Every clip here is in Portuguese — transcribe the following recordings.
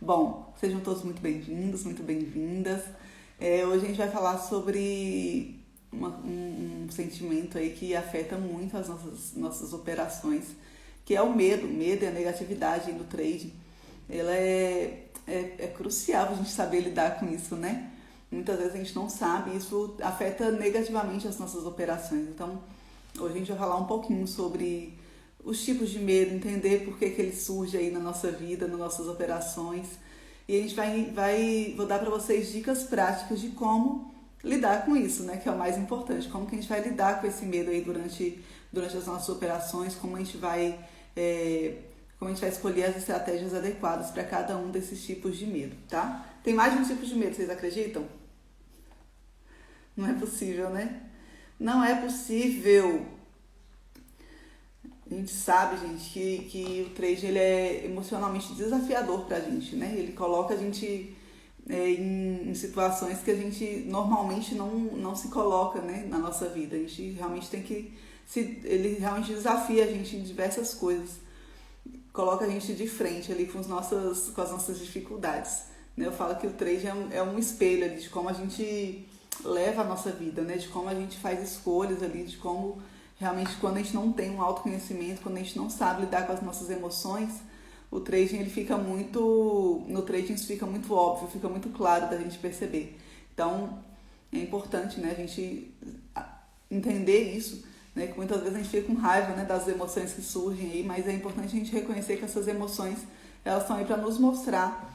Bom, sejam todos muito bem-vindos, muito bem-vindas. Hoje a gente vai falar sobre um sentimento aí que afeta muito as nossas operações, que é o medo. O medo e a negatividade do trade. Ela é crucial a gente saber lidar com isso, né? Muitas vezes a gente não sabe e isso afeta negativamente as nossas operações. Então, hoje a gente vai falar um pouquinho sobre os tipos de medo, entender por que ele surge aí na nossa vida, nas nossas operações. E a gente vou dar para vocês dicas práticas de como lidar com isso, né? Que é o mais importante. Como que a gente vai lidar com esse medo aí durante as nossas operações, como a gente vai escolher as estratégias adequadas para cada um desses tipos de medo, tá? Tem mais de um tipo de medo, vocês acreditam? Não é possível, né? Não é possível. A gente sabe, gente, que o trade ele é emocionalmente desafiador pra gente, né? Ele coloca a gente em situações que a gente normalmente não se coloca, né, na nossa vida. A gente realmente ele realmente desafia a gente em diversas coisas. Coloca a gente de frente ali com as nossas dificuldades, né? Eu falo que o trade é um espelho ali de como a gente leva a nossa vida, né? De como a gente faz escolhas ali, de como realmente quando a gente não tem um autoconhecimento, quando a gente não sabe lidar com as nossas emoções, o trading no trading isso fica muito óbvio, fica muito claro da gente perceber. Então, é importante, né, a gente entender isso, né, que muitas vezes a gente fica com raiva, né, das emoções que surgem aí, mas é importante a gente reconhecer que essas emoções, elas estão aí para nos mostrar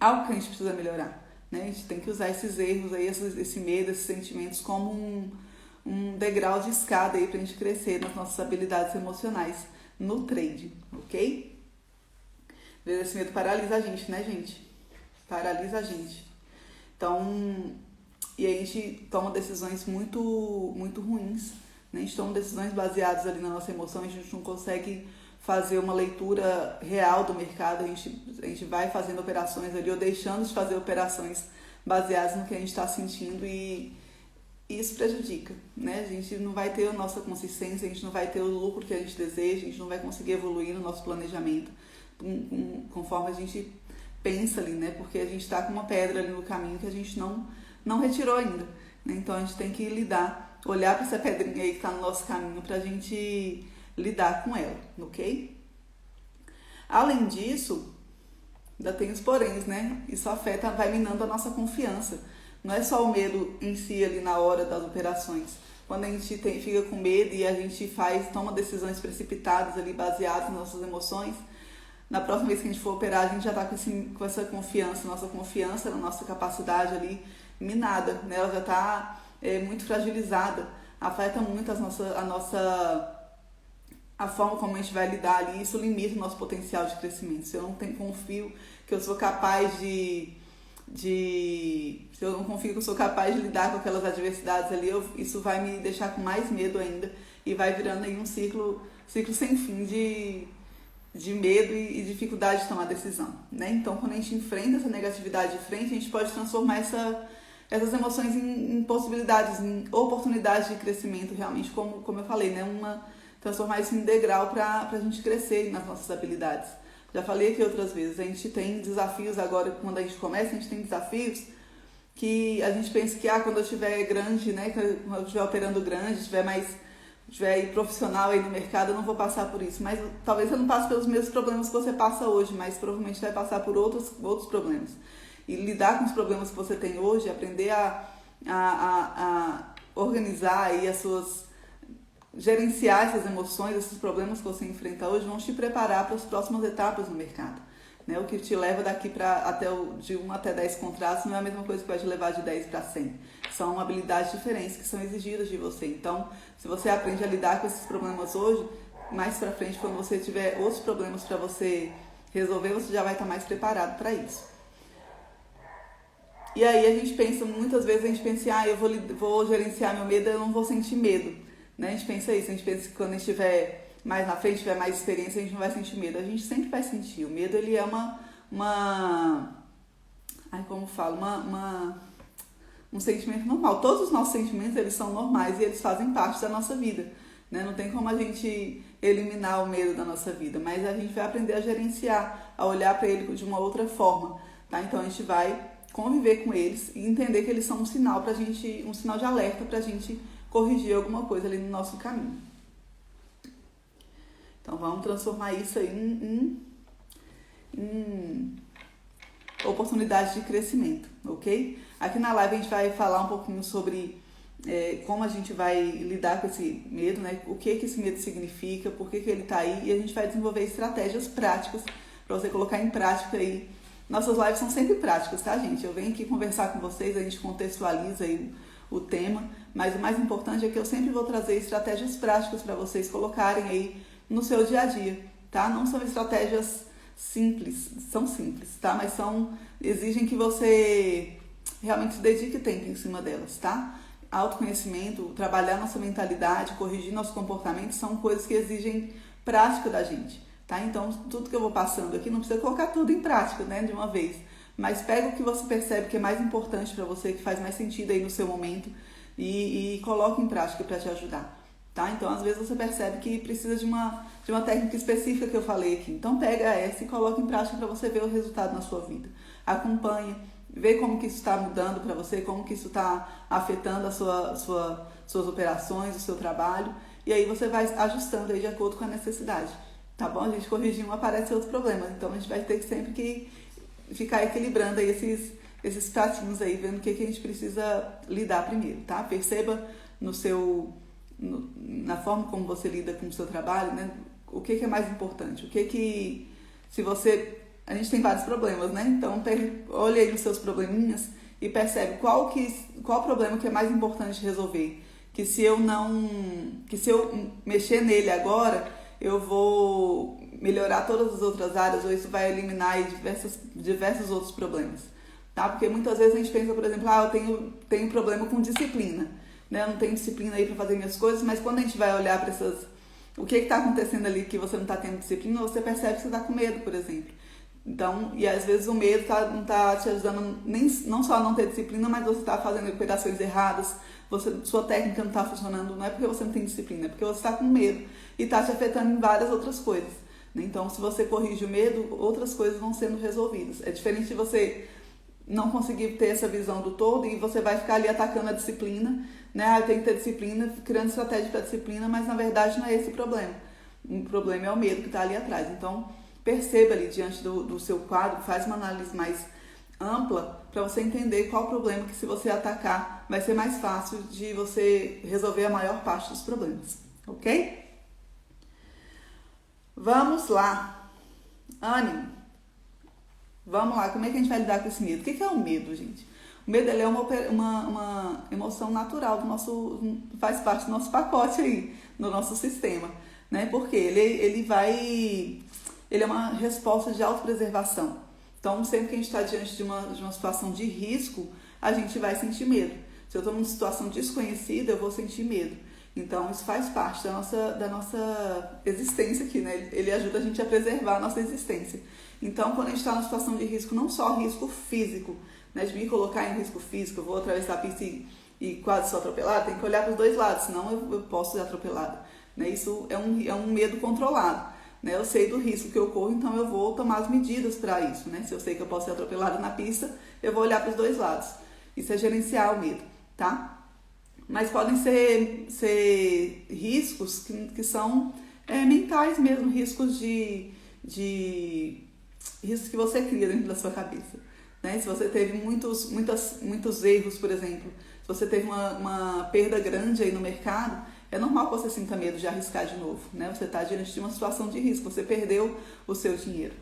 algo que a gente precisa melhorar, né? A gente tem que usar esses erros aí, esse medo, esses sentimentos como um degrau de escada aí pra gente crescer nas nossas habilidades emocionais no trade, ok? Esse medo paralisa a gente, né, gente? Paralisa a gente. Então, e a gente toma decisões muito, muito ruins, né? A gente toma decisões baseadas ali na nossa emoção, a gente não consegue fazer uma leitura real do mercado, a gente vai fazendo operações ali ou deixando de fazer operações baseadas no que a gente está sentindo e isso prejudica, né? A gente não vai ter a nossa consistência, a gente não vai ter o lucro que a gente deseja, a gente não vai conseguir evoluir no nosso planejamento conforme a gente pensa ali, né? Porque a gente está com uma pedra ali no caminho que a gente não retirou ainda, né? Então a gente tem que olhar para essa pedrinha aí que está no nosso caminho para a gente lidar com ela, ok? Além disso, ainda tem os poréns, né? Isso vai minando a nossa confiança. Não é só o medo em si ali na hora das operações. Quando a gente fica com medo e a gente toma decisões precipitadas ali, baseadas nas nossas emoções, na próxima vez que a gente for operar, a gente já está com essa confiança, nossa confiança na nossa capacidade ali minada, né? Ela já está muito fragilizada, afeta muito a forma como a gente vai lidar ali, isso limita o nosso potencial de crescimento. Se eu não confio que eu sou capaz se eu não confio que eu sou capaz de lidar com aquelas adversidades ali, isso vai me deixar com mais medo ainda e vai virando aí um ciclo sem fim de medo e dificuldade de tomar decisão, né? Então, quando a gente enfrenta essa negatividade de frente, a gente pode transformar essas emoções em possibilidades, em oportunidades de crescimento, realmente, como eu falei, né? Transformar isso em degrau para a gente crescer nas nossas habilidades. Já falei aqui outras vezes, a gente tem desafios agora, quando a gente começa, a gente tem desafios que a gente pensa que quando eu estiver grande, né, quando eu estiver operando grande, estiver aí profissional aí no mercado, eu não vou passar por isso. Mas talvez eu não passe pelos mesmos problemas que você passa hoje, mas provavelmente vai passar por outros problemas. E lidar com os problemas que você tem hoje, aprender a organizar aí gerenciar essas emoções, esses problemas que você enfrenta hoje, vão te preparar para as próximas etapas no mercado, né? O que te leva daqui de 1 até 10 contratos não é a mesma coisa que vai te levar de 10 para 100. São habilidades diferentes que são exigidas de você. Então, se você aprende a lidar com esses problemas hoje, mais para frente, quando você tiver outros problemas para você resolver, você já vai estar mais preparado para isso. E aí muitas vezes a gente pensa, eu vou gerenciar meu medo, eu não vou sentir medo. Né? A gente pensa isso, a gente pensa que quando a gente estiver mais na frente, tiver mais experiência, a gente não vai sentir medo. A gente sempre vai sentir. O medo, ele é um sentimento normal. Todos os nossos sentimentos, eles são normais e eles fazem parte da nossa vida. né? Não tem como a gente eliminar o medo da nossa vida, mas a gente vai aprender a gerenciar, a olhar para ele de uma outra forma, tá? Então a gente vai conviver com eles e entender que eles são um sinal pra gente, um sinal de alerta pra gente corrigir alguma coisa ali no nosso caminho. Então vamos transformar isso aí em oportunidade de crescimento, ok? Aqui na live a gente vai falar um pouquinho sobre como a gente vai lidar com esse medo, né? O que esse medo significa, por que ele tá aí, e a gente vai desenvolver estratégias práticas para você colocar em prática aí. Nossas lives são sempre práticas, tá, gente? Eu venho aqui conversar com vocês, a gente contextualiza aí o tema, mas o mais importante é que eu sempre vou trazer estratégias práticas para vocês colocarem aí no seu dia a dia, tá? Não são estratégias simples, são simples, tá? Mas exigem que você realmente se dedique tempo em cima delas, tá? Autoconhecimento, trabalhar nossa mentalidade, corrigir nosso comportamento são coisas que exigem prática da gente, tá? Então, tudo que eu vou passando aqui não precisa colocar tudo em prática, né, de uma vez, mas pega o que você percebe que é mais importante para você, que faz mais sentido aí no seu momento e coloca em prática para te ajudar, tá? Então, às vezes você percebe que precisa de uma técnica específica que eu falei aqui. Então, pega essa e coloca em prática para você ver o resultado na sua vida. Acompanha, vê como que isso está mudando para você, como que isso está afetando suas operações, o seu trabalho, e aí você vai ajustando aí de acordo com a necessidade, tá bom? A gente corrigir um, aparece outro problema, então a gente vai ter sempre que ficar equilibrando aí esses pratinhos aí, vendo o que a gente precisa lidar primeiro, tá? Perceba na forma como você lida com o seu trabalho, né? O que é mais importante, se você... A gente tem vários problemas, né? Então, olha aí os seus probleminhas e percebe qual problema que é mais importante resolver. Que se eu mexer nele agora, eu vou melhorar todas as outras áreas, ou isso vai eliminar aí diversos outros problemas, tá? Porque muitas vezes a gente pensa, por exemplo, eu tenho problema com disciplina, né? Eu não tenho disciplina aí para fazer minhas coisas, mas quando a gente vai olhar para o que está acontecendo ali que você não está tendo disciplina, você percebe que você está com medo, por exemplo. Então, e às vezes o medo não está te ajudando não só a não ter disciplina, mas você está fazendo operações erradas, sua técnica não está funcionando, não é porque você não tem disciplina, é porque você está com medo e está te afetando em várias outras coisas, né? Então, se você corrige o medo, outras coisas vão sendo resolvidas. É diferente de você não conseguir ter essa visão do todo e você vai ficar ali atacando a disciplina, né? Eu tenho que ter disciplina, criando estratégia para disciplina, mas na verdade não é esse o problema. O problema é o medo que está ali atrás. Então, perceba ali diante do seu quadro, faz uma análise mais ampla para você entender qual o problema que, se você atacar, vai ser mais fácil de você resolver a maior parte dos problemas, ok? Vamos lá. Ânimo. Vamos lá, como é que a gente vai lidar com esse medo? O que é o medo, gente? O medo é uma emoção natural faz parte do nosso pacote aí, do nosso sistema, né? Porque ele é uma resposta de autopreservação. Então, sempre que a gente está diante de uma situação de risco, a gente vai sentir medo. Se eu estou numa situação desconhecida, eu vou sentir medo. Então, isso faz parte da nossa existência aqui, né? Ele ajuda a gente a preservar a nossa existência. Então, quando a gente está numa situação de risco, não só risco físico, né? De me colocar em risco físico, eu vou atravessar a pista e quase sou atropelada, tem que olhar para os dois lados, senão eu posso ser atropelada, né? Isso é um medo controlado. Né? Eu sei do risco que eu corro, então eu vou tomar as medidas para isso, né? Se eu sei que eu posso ser atropelada na pista, eu vou olhar para os dois lados. Isso é gerenciar o medo, tá? Mas podem ser riscos que são mentais mesmo, riscos riscos que você cria dentro da sua cabeça, né? Se você teve muitos erros, por exemplo, se você teve uma perda grande aí no mercado, é normal que você sinta medo de arriscar de novo, né? Você está diante de uma situação de risco, você perdeu o seu dinheiro.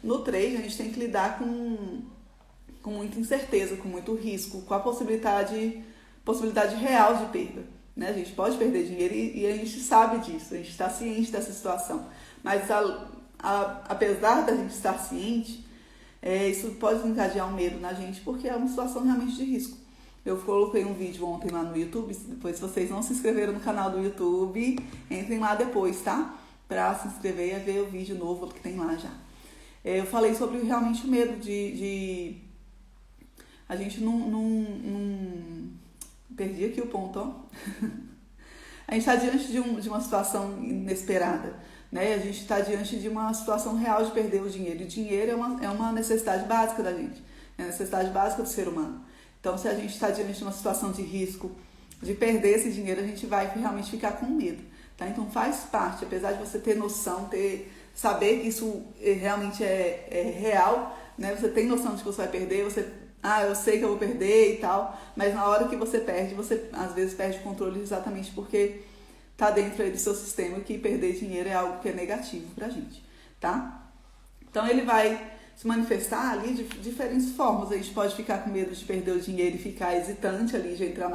No trade, a gente tem que lidar com muita incerteza, com muito risco, com a possibilidade real de perda, né? A gente pode perder dinheiro e a gente sabe disso, a gente está ciente dessa situação. Mas apesar da gente estar ciente, isso pode encadear um medo na gente, porque é uma situação realmente de risco. Eu coloquei um vídeo ontem lá no YouTube, depois se vocês não se inscreveram no canal do YouTube, entrem lá depois, tá? Pra se inscrever e ver o vídeo novo que tem lá já. Eu falei sobre realmente o medo de a gente não... Perdi aqui o ponto, ó. A gente está diante de uma situação inesperada, né? A gente está diante de uma situação real de perder o dinheiro. E o dinheiro é uma necessidade básica da gente, é a necessidade básica do ser humano. Então, se a gente está diante de uma situação de risco, de perder esse dinheiro, a gente vai realmente ficar com medo, tá? Então, faz parte, apesar de você ter noção, saber que isso realmente é real, né? Você tem noção de que você vai perder, eu sei que eu vou perder e tal, mas na hora que você perde, você às vezes perde o controle exatamente porque tá dentro aí do seu sistema que perder dinheiro é algo que é negativo pra gente, tá? Então ele vai se manifestar ali de diferentes formas. A gente pode ficar com medo de perder o dinheiro e ficar hesitante ali de entrar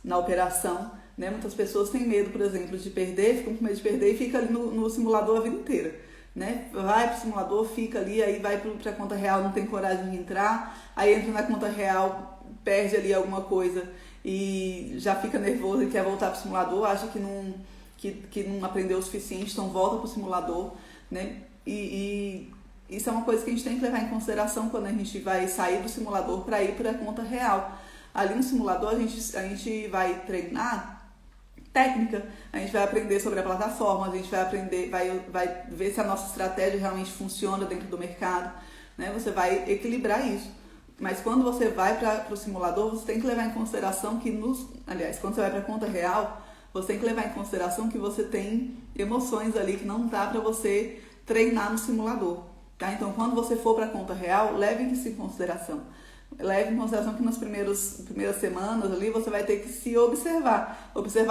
na operação, né? Muitas pessoas têm medo, por exemplo, de perder, ficam com medo de perder e fica ali no simulador a vida inteira, né? Vai pro simulador, fica ali, aí vai pra conta real, não tem coragem de entrar, aí entra na conta real, perde ali alguma coisa e já fica nervoso e quer voltar pro simulador, acha que não aprendeu o suficiente, então volta pro simulador, né? E isso é uma coisa que a gente tem que levar em consideração quando a gente vai sair do simulador para ir para a conta real. Ali no simulador a gente vai treinar técnica, a gente vai aprender sobre a plataforma, a gente vai aprender, vai ver se a nossa estratégia realmente funciona dentro do mercado, né? Você vai equilibrar isso. Mas quando você vai para o simulador, você tem que levar em consideração que quando você vai para a conta real, você tem que levar em consideração que você tem emoções ali que não dá para você treinar no simulador, tá? Então, quando você for para a conta real, leve isso em consideração. Leve em consideração que nas primeiras semanas ali você vai ter que se observar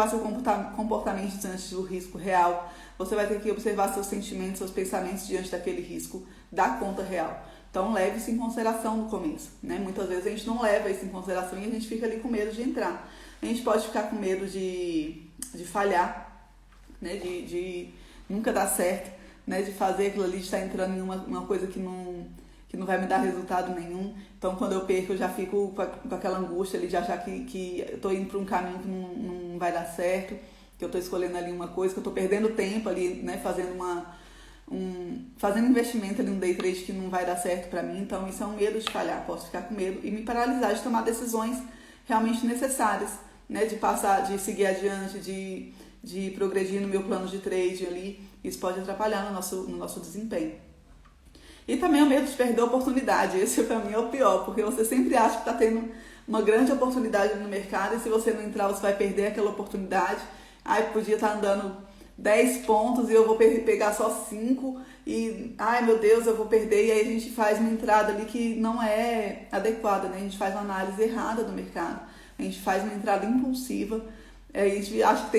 seu comportamento diante do risco real. Você vai ter que observar seus sentimentos, seus pensamentos diante daquele risco da conta real. Então, leve isso em consideração no começo, né? Muitas vezes a gente não leva isso em consideração e a gente fica ali com medo de entrar. A gente pode ficar com medo de falhar, né? De nunca dar certo, né? De fazer aquilo ali, de estar entrando em uma coisa que não vai me dar resultado nenhum. Então, quando eu perco, eu já fico com aquela angústia ali de achar que eu estou indo para um caminho que não vai dar certo, que eu estou escolhendo ali uma coisa, que eu estou perdendo tempo ali, né? Fazendo investimento ali no day trade que não vai dar certo para mim. Então, isso é um medo de falhar. Posso ficar com medo e me paralisar de tomar decisões realmente necessárias, né? De seguir adiante, de progredir no meu plano de trade ali. Isso pode atrapalhar no nosso desempenho. E também o medo de perder a oportunidade. Esse para mim é o pior, porque você sempre acha que está tendo uma grande oportunidade no mercado e se você não entrar, você vai perder aquela oportunidade. Podia estar andando 10 pontos e eu vou pegar só 5 e, meu Deus, eu vou perder. E aí a gente faz uma entrada ali que não é adequada, né? A gente faz uma análise errada do mercado. A gente faz uma entrada impulsiva. A gente acha que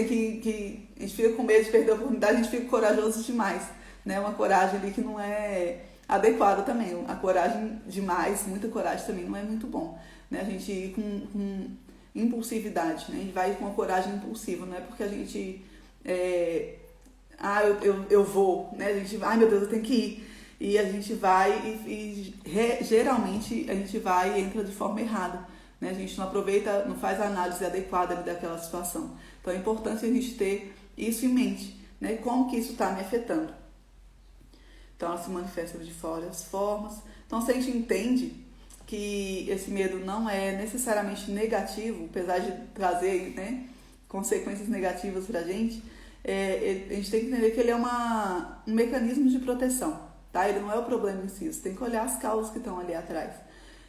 a gente fica com medo de perder a oportunidade, a gente fica corajoso demais, né? Uma coragem ali que não é adequada também. A coragem demais, muita coragem também não é muito bom, né? A gente ir com impulsividade, né? A gente vai com uma coragem impulsiva, não é porque a gente eu vou, né? A gente, meu Deus, eu tenho que ir. E a gente vai geralmente a gente vai e entra de forma errada, né? A gente não aproveita, não faz a análise adequada ali daquela situação. Então é importante a gente ter isso em mente, né? Como que isso está me afetando. Então ela se manifesta de várias formas. Então se a gente entende que esse medo não é necessariamente negativo, apesar de trazer, né, consequências negativas pra gente, a gente tem que entender que ele é um mecanismo de proteção, tá? Ele não é o problema em si, você tem que olhar as causas que estão ali atrás.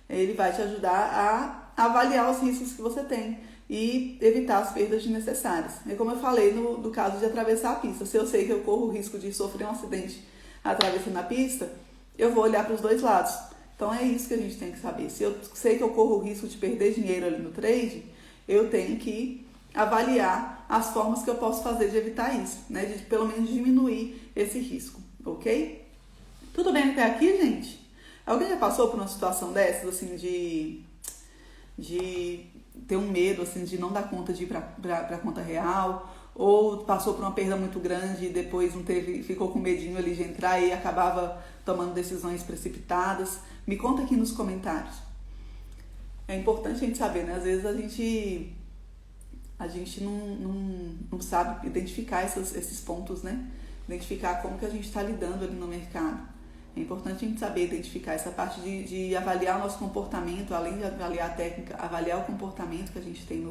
Ele vai te ajudar a avaliar os riscos que você tem e evitar as perdas desnecessárias. É como eu falei no caso de atravessar a pista. Se eu sei que eu corro o risco de sofrer um acidente atravessando a pista, eu vou olhar para os dois lados. Então é isso que a gente tem que saber. Se eu sei que eu corro o risco de perder dinheiro ali no trade, eu tenho que avaliar as formas que eu posso fazer de evitar isso, né? De pelo menos diminuir esse risco, ok? Tudo bem até aqui, gente? Alguém já passou por uma situação dessas, assim, de ter um medo, assim, de não dar conta de ir para a conta real? Ou passou por uma perda muito grande e depois ficou com medinho ali de entrar e acabava tomando decisões precipitadas? Me conta aqui nos comentários. É importante a gente saber, né? Às vezes a gente não sabe identificar esses pontos, né? Identificar como que a gente está lidando ali no mercado. É importante a gente saber identificar essa parte de avaliar o nosso comportamento, além de avaliar a técnica, avaliar o comportamento que a gente tem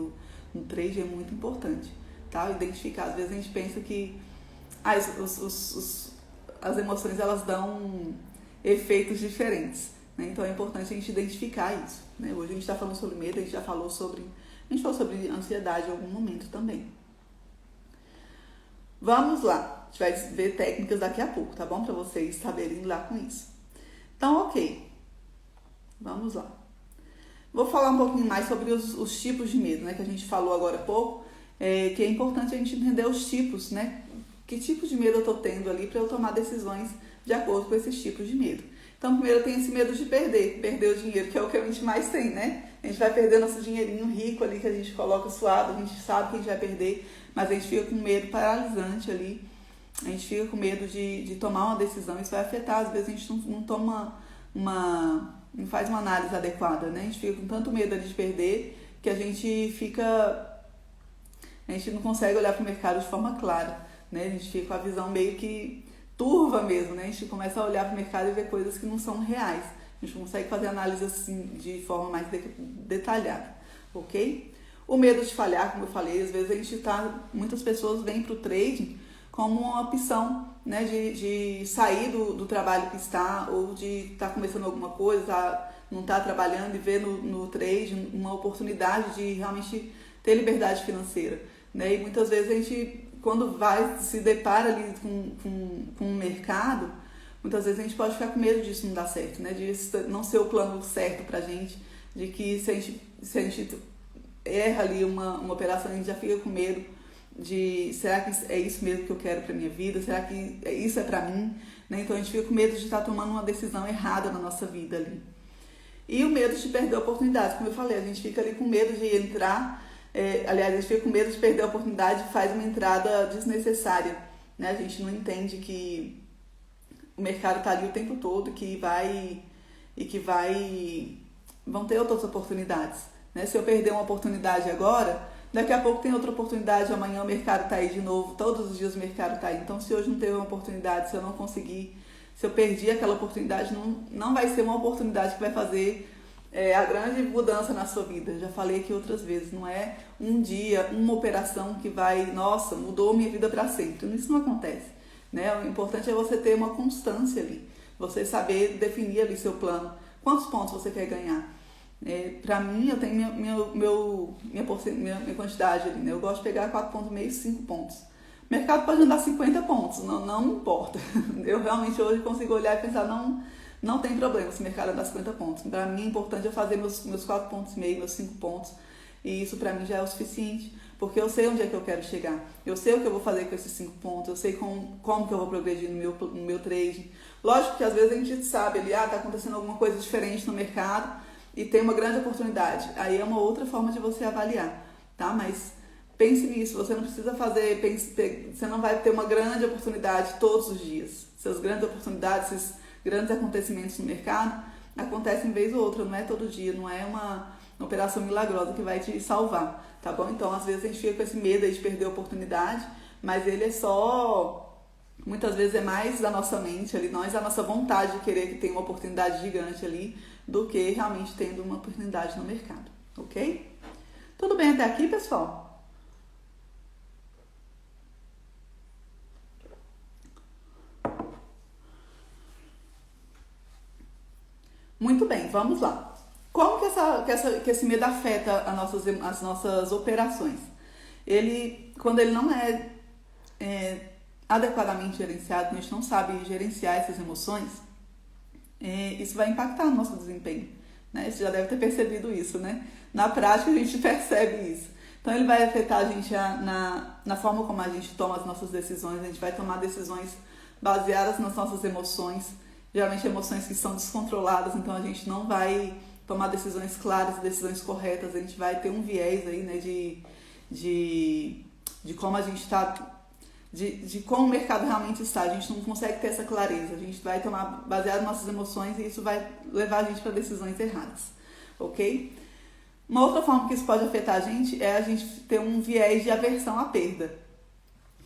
no trade é muito importante, tá? Identificar. Às vezes a gente pensa que as emoções elas dão efeitos diferentes, né? Então é importante a gente identificar isso, né? Hoje a gente está falando sobre medo, a gente falou sobre ansiedade em algum momento também. Vamos lá, a gente vai ver técnicas daqui a pouco, tá bom? Para vocês saberem lidar com isso. Então, ok, vamos lá. Vou falar um pouquinho mais sobre os tipos de medo, né? Que a gente falou agora há pouco, que é importante a gente entender os tipos, né? Que tipo de medo eu tô tendo ali para eu tomar decisões de acordo com esses tipos de medo. Então, primeiro eu tenho esse medo de perder o dinheiro, que é o que a gente mais tem, né? A gente vai perder nosso dinheirinho rico ali que a gente coloca suado, a gente sabe que a gente vai perder, mas a gente fica com medo paralisante ali, a gente fica com medo de tomar uma decisão, isso vai afetar, às vezes a gente não toma não faz uma análise adequada, né? A gente fica com tanto medo ali de perder que a gente não consegue olhar para o mercado de forma clara, né? A gente fica com a visão meio que turva mesmo, né? A gente começa a olhar para o mercado e ver coisas que não são reais. A gente consegue fazer análise assim de forma mais detalhada, ok? O medo de falhar, como eu falei, às vezes muitas pessoas vêm para o trading como uma opção, né, de sair do trabalho que está, ou de estar começando alguma coisa, não estar trabalhando e ver no trade uma oportunidade de realmente ter liberdade financeira, né? E muitas vezes a gente, quando se depara ali com o mercado, muitas vezes a gente pode ficar com medo disso não dar certo, né? De não ser o plano certo pra gente, de que se a gente erra ali uma operação, a gente já fica com medo de, será que é isso mesmo que eu quero pra minha vida? Será que isso é pra mim? Né? Então a gente fica com medo de estar tomando uma decisão errada na nossa vida ali. E o medo de perder oportunidades, como eu falei, a gente fica ali com medo de entrar, aliás, a gente fica com medo de perder a oportunidade e faz uma entrada desnecessária, né? A gente não entende que o mercado está ali o tempo todo, vão ter outras oportunidades, né? Se eu perder uma oportunidade agora, daqui a pouco tem outra oportunidade, amanhã o mercado está aí de novo, todos os dias o mercado está aí. Então, se hoje não teve uma oportunidade, se eu não conseguir, se eu perdi aquela oportunidade, não vai ser uma oportunidade que vai fazer a grande mudança na sua vida. Já falei aqui outras vezes, não é um dia, uma operação que vai, nossa, mudou minha vida para sempre. Isso não acontece, né? O importante é você ter uma constância ali, você saber definir ali seu plano, quantos pontos você quer ganhar. Para mim, eu tenho minha quantidade ali, né? Eu gosto de pegar 4,5, 5 pontos. O mercado pode andar 50 pontos, não importa. Eu realmente hoje consigo olhar e pensar, não tem problema se o mercado andar 50 pontos. Para mim é importante eu fazer meus 4,5, meus 5 pontos. E isso para mim já é o suficiente, porque eu sei onde é que eu quero chegar. Eu sei o que eu vou fazer com esses 5 pontos, eu sei como que eu vou progredir no meu trade. Lógico que às vezes a gente sabe ali, tá acontecendo alguma coisa diferente no mercado e tem uma grande oportunidade. Aí é uma outra forma de você avaliar, tá? Mas pense nisso, você não precisa você não vai ter uma grande oportunidade todos os dias. Essas grandes oportunidades, esses grandes acontecimentos no mercado acontecem vez ou outra, não é todo dia, não é uma operação milagrosa que vai te salvar, tá bom? Então, às vezes a gente fica com esse medo aí de perder a oportunidade, mas ele é só, muitas vezes é mais da nossa mente ali, a nossa vontade de querer que tenha uma oportunidade gigante ali, do que realmente tendo uma oportunidade no mercado, ok? Tudo bem até aqui, pessoal? Muito bem, vamos lá. Como que esse medo afeta as nossas operações? Quando ele não é adequadamente gerenciado, a gente não sabe gerenciar essas emoções, isso vai impactar no nosso desempenho, né? Você já deve ter percebido isso, né? Na prática a gente percebe isso. Então ele vai afetar a gente na forma como a gente toma as nossas decisões, a gente vai tomar decisões baseadas nas nossas emoções, geralmente emoções que são descontroladas, então a gente não vai tomar decisões claras e decisões corretas, a gente vai ter um viés aí, né, de como a gente está, de como o mercado realmente está, a gente não consegue ter essa clareza, a gente vai tomar baseado nas nossas emoções e isso vai levar a gente para decisões erradas, ok? Uma outra forma que isso pode afetar a gente é a gente ter um viés de aversão à perda.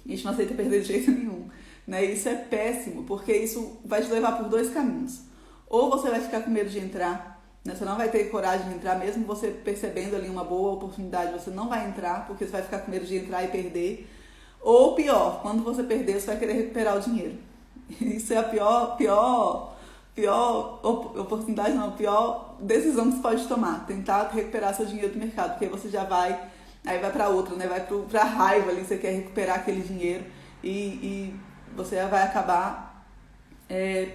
A gente não aceita perder de jeito nenhum, né? Isso é péssimo, porque isso vai te levar por dois caminhos. Ou você vai ficar com medo de entrar, né? Você não vai ter coragem de entrar, mesmo você percebendo ali uma boa oportunidade, você não vai entrar, porque você vai ficar com medo de entrar e perder. Ou pior, quando você perder, você vai querer recuperar o dinheiro. Isso é a pior oportunidade, não, a pior decisão que você pode tomar. Tentar recuperar seu dinheiro do mercado, porque você já vai, aí vai para outra, né? Vai pra raiva ali, você quer recuperar aquele dinheiro e você vai acabar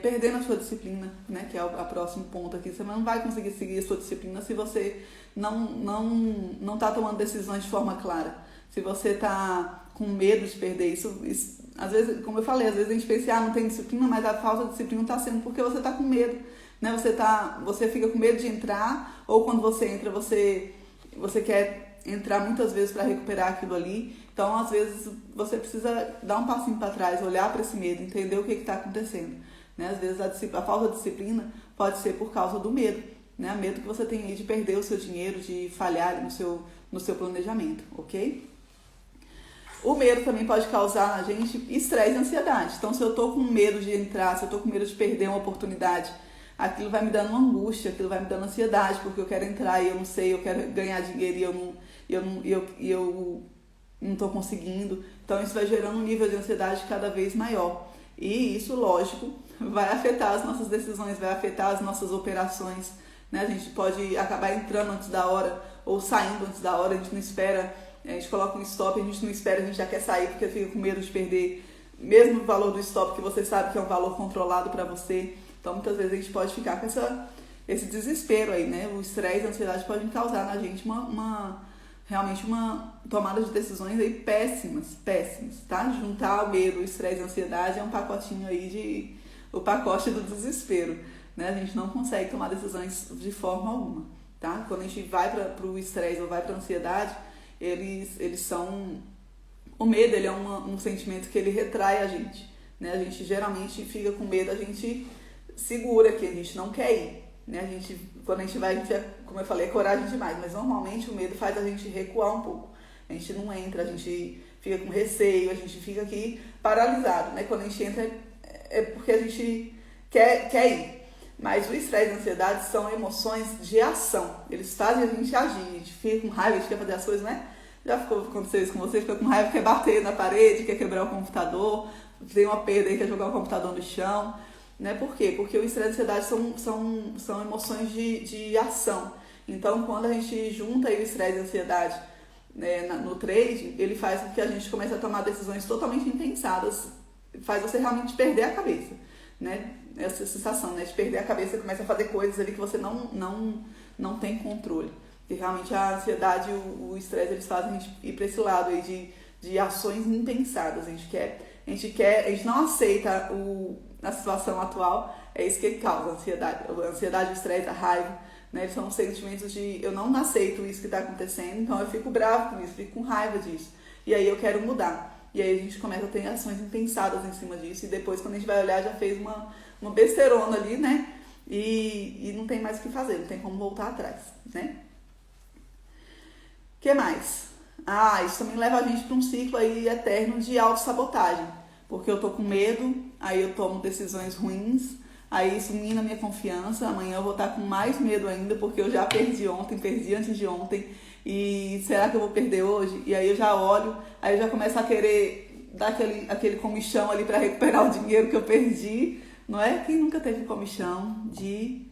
perdendo a sua disciplina, né? Que é o próximo ponto aqui. Você não vai conseguir seguir a sua disciplina se você não tá tomando decisões de forma clara. Se você tá com medo de perder isso, às vezes, como eu falei, às vezes a gente pensa, não tem disciplina, mas a falta de disciplina está sendo porque você está com medo, né? Você fica com medo de entrar, ou quando você entra, você quer entrar muitas vezes para recuperar aquilo ali. Então, às vezes, você precisa dar um passinho para trás, olhar para esse medo, entender o que está acontecendo, né? Às vezes, a falta de disciplina pode ser por causa do medo, né? O medo que você tem aí de perder o seu dinheiro, de falhar no seu planejamento, ok? O medo também pode causar na gente estresse e ansiedade. Então, se eu tô com medo de entrar, se eu tô com medo de perder uma oportunidade, aquilo vai me dando uma angústia, aquilo vai me dando ansiedade, porque eu quero entrar e eu não sei, eu quero ganhar dinheiro e eu não tô conseguindo. Então, isso vai gerando um nível de ansiedade cada vez maior. E isso, lógico, vai afetar as nossas decisões, vai afetar as nossas operações, né? A gente pode acabar entrando antes da hora ou saindo antes da hora, a gente não espera. A gente coloca um stop, a gente não espera, a gente já quer sair porque fica com medo de perder mesmo o valor do stop, que você sabe que é um valor controlado para você. Então, muitas vezes a gente pode ficar com esse desespero aí, né? O estresse e a ansiedade podem causar na gente realmente uma tomada de decisões aí péssimas, tá? Juntar o medo, o estresse e a ansiedade é um pacotinho aí o pacote do desespero, né? A gente não consegue tomar decisões de forma alguma, tá? Quando a gente vai para o estresse ou vai para a ansiedade, eles são... O medo, ele é um sentimento que ele retrai a gente, né? A gente geralmente fica com medo, a gente segura aqui, a gente não quer ir, né? Quando a gente vai, como eu falei, é coragem demais, mas normalmente o medo faz a gente recuar um pouco. A gente não entra, a gente fica com receio, a gente fica aqui paralisado, né? Quando a gente entra é porque a gente quer ir. Mas o estresse e a ansiedade são emoções de ação. Eles fazem a gente agir. A gente fica com raiva, a gente quer fazer as coisas, né? Já aconteceu isso com você? Fica com raiva, quer bater na parede, quer quebrar o computador, tem uma perda aí, quer jogar o computador no chão. Né? Por quê? Porque o estresse e a ansiedade são emoções de ação. Então, quando a gente junta aí o estresse e a ansiedade, né, no trade, ele faz com que a gente comece a tomar decisões totalmente impensadas. Faz você realmente perder a cabeça, né? Essa sensação, né, de perder a cabeça, você começa a fazer coisas ali que você não tem controle. E realmente a ansiedade e o estresse, eles fazem a gente ir para esse lado aí de ações impensadas. A gente não aceita a situação atual, é isso que causa a ansiedade. A ansiedade, o estresse, a raiva, né, eles são sentimentos de eu não aceito isso que está acontecendo, então eu fico bravo com isso, fico com raiva disso. E aí eu quero mudar. E aí a gente começa a ter ações impensadas em cima disso. E depois, quando a gente vai olhar, já fez uma besteirona ali, né? E não tem mais o que fazer, não tem como voltar atrás, né? O que mais? Isso também leva a gente para um ciclo aí eterno de autossabotagem. Porque eu tô com medo, aí eu tomo decisões ruins, aí isso mina a minha confiança. Amanhã eu vou estar com mais medo ainda, porque eu já perdi ontem, perdi antes de ontem. E será que eu vou perder hoje? E aí eu já olho, aí eu já começo a querer dar aquele comichão ali para recuperar o dinheiro que eu perdi. Não é? Quem nunca teve comichão de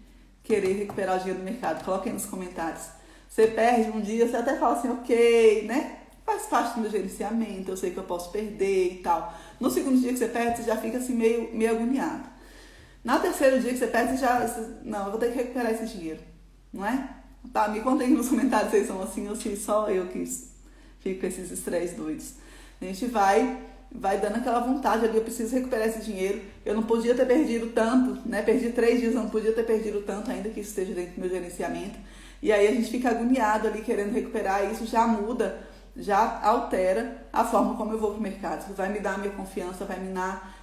querer recuperar o dinheiro do mercado? Coloquem nos comentários. Você perde um dia, você até fala assim, ok, né? Faz parte do meu gerenciamento, eu sei que eu posso perder e tal. No segundo dia que você perde, você já fica assim meio agoniado. No terceiro dia que você perde, não, eu vou ter que recuperar esse dinheiro, não é? Tá, me contem nos comentários se vocês são assim ou se só eu que fico com esses estresses doidos. A gente vai dando aquela vontade ali, eu preciso recuperar esse dinheiro. Eu não podia ter perdido tanto, né? Perdi 3 dias, eu não podia ter perdido tanto, ainda que isso esteja dentro do meu gerenciamento. E aí a gente fica agoniado ali, querendo recuperar, e isso já muda, já altera a forma como eu vou pro mercado. Isso vai me dar a minha confiança, vai minar,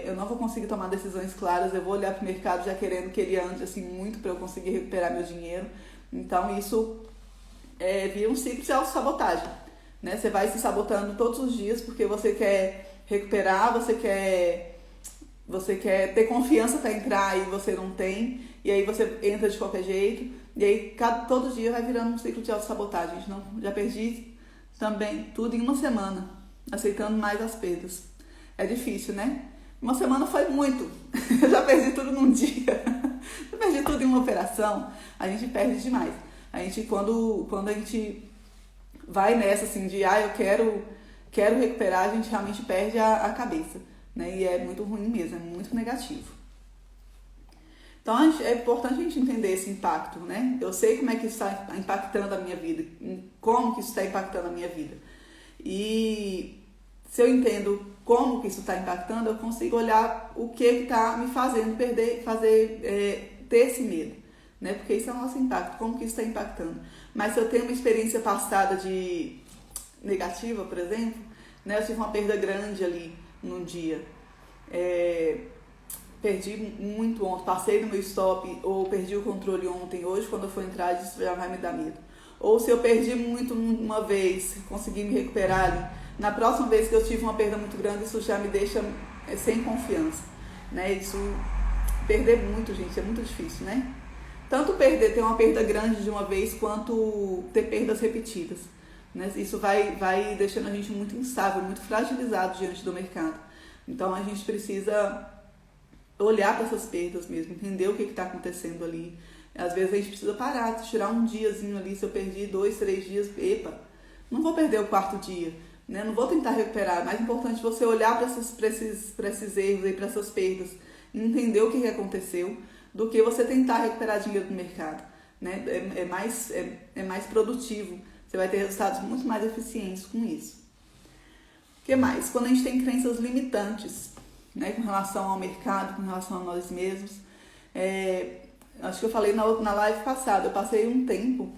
eu não vou conseguir tomar decisões claras, eu vou olhar pro mercado já querendo que ele ande assim muito para eu conseguir recuperar meu dinheiro. Então isso vira um ciclo de autossabotagem, né? Você vai se sabotando todos os dias porque você quer recuperar, você quer você quer ter confiança para entrar e você não tem, e aí você entra de qualquer jeito, e aí todo dia vai virando um ciclo de autossabotagem. Não, já perdi também tudo em uma semana, aceitando mais as perdas. É difícil, né? Uma semana foi muito. Eu já perdi tudo num dia. Eu perdi tudo em uma operação. A gente perde demais. A gente, quando a gente vai nessa assim de eu quero recuperar, a gente realmente perde a cabeça, né? E é muito ruim mesmo, é muito negativo. Então é importante a gente entender esse impacto, né? Eu sei como é que isso está impactando a minha vida, como que isso está impactando a minha vida. E se eu entendo como que isso está impactando, eu consigo olhar o que está me fazendo ter esse medo, né? Porque isso é o nosso impacto, como que isso está impactando. Mas se eu tenho uma experiência passada de negativa, por exemplo, né? Eu tive uma perda grande ali num dia. Perdi muito ontem, passei no meu stop, ou perdi o controle ontem, hoje quando eu for entrar isso já vai me dar medo. Ou se eu perdi muito uma vez, consegui me recuperar ali, na próxima vez que eu tive uma perda muito grande, isso já me deixa sem confiança, né? Isso, perder muito, gente, é muito difícil, né? Tanto ter uma perda grande de uma vez, quanto ter perdas repetidas, né? Isso vai deixando a gente muito instável, muito fragilizado diante do mercado. Então a gente precisa olhar para essas perdas mesmo, entender o que está acontecendo ali. Às vezes a gente precisa parar, tirar um diazinho ali. Se eu perdi 2, 3 dias, não vou perder o quarto dia, né? Não vou tentar recuperar. É mais importante você olhar para esses erros e para essas perdas e entender o que aconteceu, do que você tentar recuperar dinheiro no mercado, né? É mais produtivo. Você vai ter resultados muito mais eficientes com isso. O que mais? Quando a gente tem crenças limitantes, né, com relação ao mercado, com relação a nós mesmos. Acho que eu falei na live passada, eu passei um tempo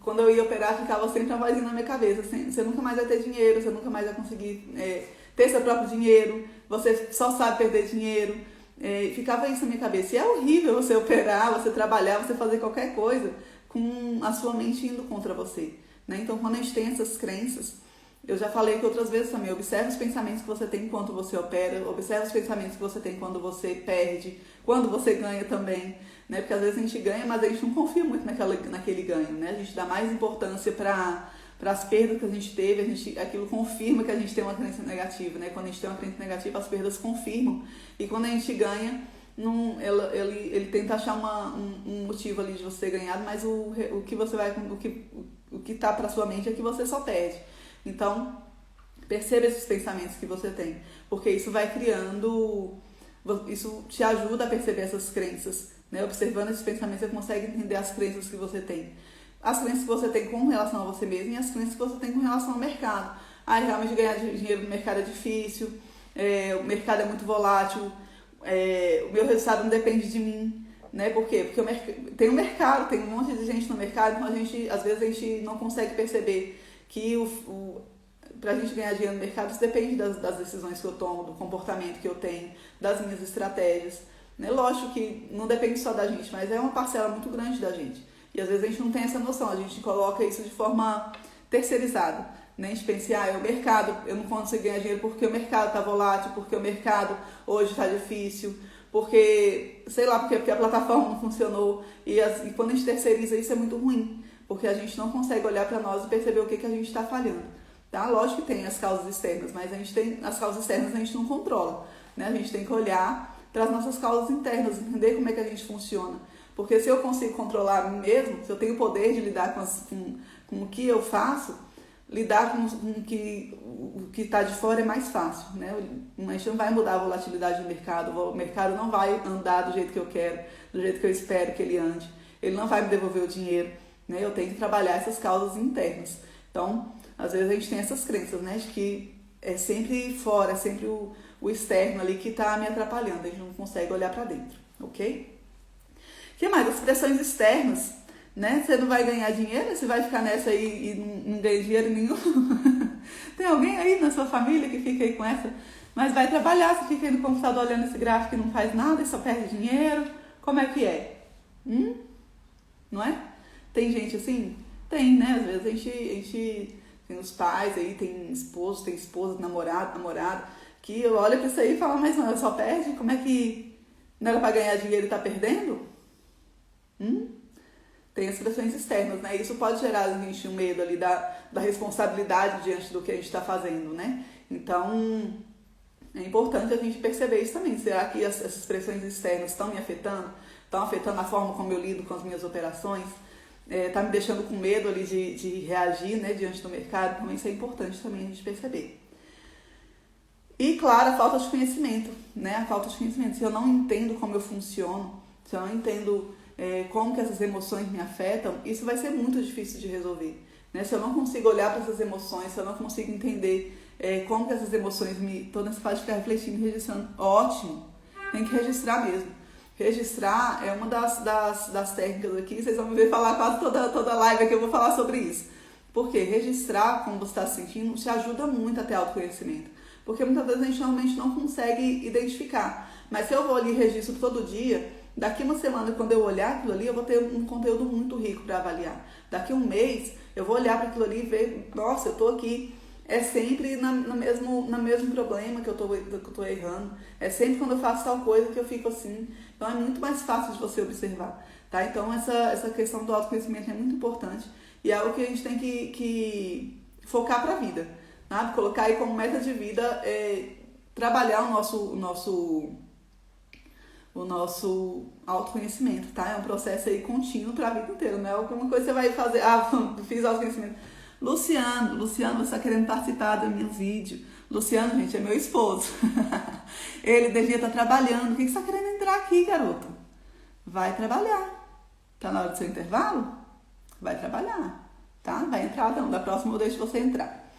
quando eu ia operar, ficava sempre uma vozinha na minha cabeça, assim, você nunca mais vai ter dinheiro, você nunca mais vai conseguir ter seu próprio dinheiro, você só sabe perder dinheiro. Ficava isso na minha cabeça. E é horrível você operar, você trabalhar, você fazer qualquer coisa com a sua mente indo contra você, né? Então, quando a gente tem essas crenças, eu já falei aqui outras vezes também, observe os pensamentos que você tem enquanto você opera, observe os pensamentos que você tem quando você perde, quando você ganha também, né? Porque às vezes a gente ganha, mas a gente não confia muito naquele ganho, né? A gente dá mais importância para as perdas que a gente teve, aquilo confirma que a gente tem uma crença negativa, né? Quando a gente tem uma crença negativa, as perdas confirmam. E quando a gente ganha, ele tenta achar um motivo ali de você ganhar, mas o que está para sua mente é que você só perde. Então, perceba esses pensamentos que você tem, porque isso vai criando, isso te ajuda a perceber essas crenças, né? Observando esses pensamentos, você consegue entender as crenças que você tem. As crenças que você tem com relação a você mesmo e as crenças que você tem com relação ao mercado. Realmente ganhar dinheiro no mercado é difícil, o mercado é muito volátil, o meu resultado não depende de mim, né? Por quê? Porque tem um mercado, tem um monte de gente no mercado, então às vezes a gente não consegue perceber que pra gente ganhar dinheiro no mercado, isso depende das decisões que eu tomo, do comportamento que eu tenho, das minhas estratégias, né? Lógico que não depende só da gente, mas é uma parcela muito grande da gente. E às vezes a gente não tem essa noção, a gente coloca isso de forma terceirizada, né? A gente pensa, é o mercado, eu não consigo ganhar dinheiro porque o mercado está volátil, porque o mercado hoje está difícil, porque, sei lá, porque a plataforma não funcionou. E quando a gente terceiriza isso é muito ruim, porque a gente não consegue olhar para nós e perceber o que a gente está falhando. Tá? Lógico que tem as causas externas, mas as causas externas a gente não controla, né? A gente tem que olhar para as nossas causas internas, entender como é que a gente funciona. Porque se eu consigo controlar a mim mesmo, se eu tenho o poder de lidar com o que eu faço, lidar com o que está de fora é mais fácil, né? A gente não vai mudar a volatilidade do mercado, o mercado não vai andar do jeito que eu quero, do jeito que eu espero que ele ande, ele não vai me devolver o dinheiro, né? Eu tenho que trabalhar essas causas internas. Então, às vezes a gente tem essas crenças, né? De que é sempre fora, é sempre o externo ali que está me atrapalhando, a gente não consegue olhar para dentro, ok? O que mais? As pressões externas, né? Você não vai ganhar dinheiro, você vai ficar nessa aí e não ganha dinheiro nenhum. Tem alguém aí na sua família que fica aí com essa? Mas vai trabalhar, você fica aí no computador olhando esse gráfico e não faz nada e só perde dinheiro. Como é que é? Não é? Tem gente assim? Tem, né? Às vezes a gente tem os pais aí, tem esposo, tem esposa, namorado, Que eu olho para isso aí e falo, mas não, ela só perde? Como é que não era para ganhar dinheiro e tá perdendo? Tem as pressões externas, né? Isso pode gerar a gente um medo ali da responsabilidade diante do que a gente está fazendo, né? Então, é importante a gente perceber isso também. Será que essas pressões externas estão me afetando? Estão afetando a forma como eu lido com as minhas operações? Tá me deixando com medo ali de reagir, né, diante do mercado? Então, isso é importante também a gente perceber. E, claro, a falta de conhecimento, né? A falta de conhecimento. Se eu não entendo como eu funciono, se eu não entendo como que essas emoções me afetam, isso vai ser muito difícil de resolver, né? Se eu não consigo olhar para essas emoções, se eu não consigo entender como que essas emoções tô nessa fase de ficar refletindo, registrando, ótimo, tem que registrar mesmo. Registrar é uma das técnicas aqui, vocês vão me ver falar quase toda live aqui, eu vou falar sobre isso. Porque registrar como você está se sentindo te ajuda muito a ter autoconhecimento. Porque muitas vezes a gente normalmente não consegue identificar. Mas se eu vou ali e registro todo dia, daqui uma semana, quando eu olhar aquilo ali, eu vou ter um conteúdo muito rico para avaliar. Daqui um mês, eu vou olhar para aquilo ali e ver, nossa, eu estou aqui. É sempre no mesmo problema que eu tô errando. É sempre quando eu faço tal coisa que eu fico assim. Então é muito mais fácil de você observar, tá? Então essa questão do autoconhecimento é muito importante e é algo que a gente tem que focar para a vida, tá? Colocar aí como meta de vida trabalhar o nosso autoconhecimento, tá? É um processo aí contínuo para a vida inteira, não é alguma coisa que você vai fazer, fiz autoconhecimento. Luciano, você está querendo participar do meu vídeo. Luciano, gente, é meu esposo. Ele devia estar trabalhando. O que você está querendo entrar aqui, garoto? Vai trabalhar. Tá na hora do seu intervalo? Vai trabalhar, tá? Vai entrar, não. Da próxima eu deixo você entrar.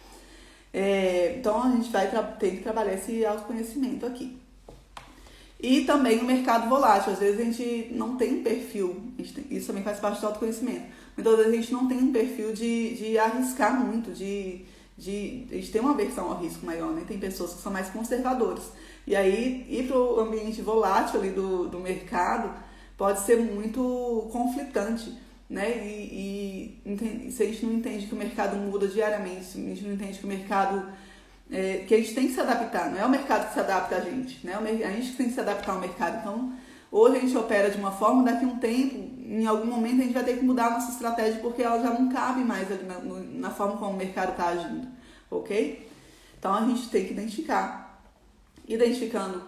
Então, a gente vai ter que trabalhar esse autoconhecimento aqui. E também o mercado volátil. Às vezes a gente não tem um perfil, isso também faz parte do autoconhecimento. Muitas vezes a gente não tem um perfil de arriscar muito, a gente tem uma aversão ao risco maior, né? Tem pessoas que são mais conservadoras. E aí, ir para o ambiente volátil ali do mercado pode ser muito conflitante, né? E se a gente não entende que o mercado muda diariamente, se a gente não entende que o mercado... que a gente tem que se adaptar, não é o mercado que se adapta a gente, né? A gente tem que se adaptar ao mercado. Então, hoje a gente opera de uma forma, daqui a um tempo, em algum momento a gente vai ter que mudar a nossa estratégia porque ela já não cabe mais ali na forma como o mercado está agindo, ok? Então, a gente tem que identificando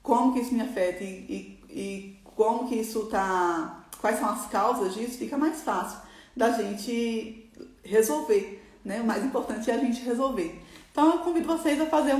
como que isso me afeta e como que isso tá, quais são as causas disso, fica mais fácil da gente resolver, né? O mais importante é a gente resolver. Então eu convido vocês a fazer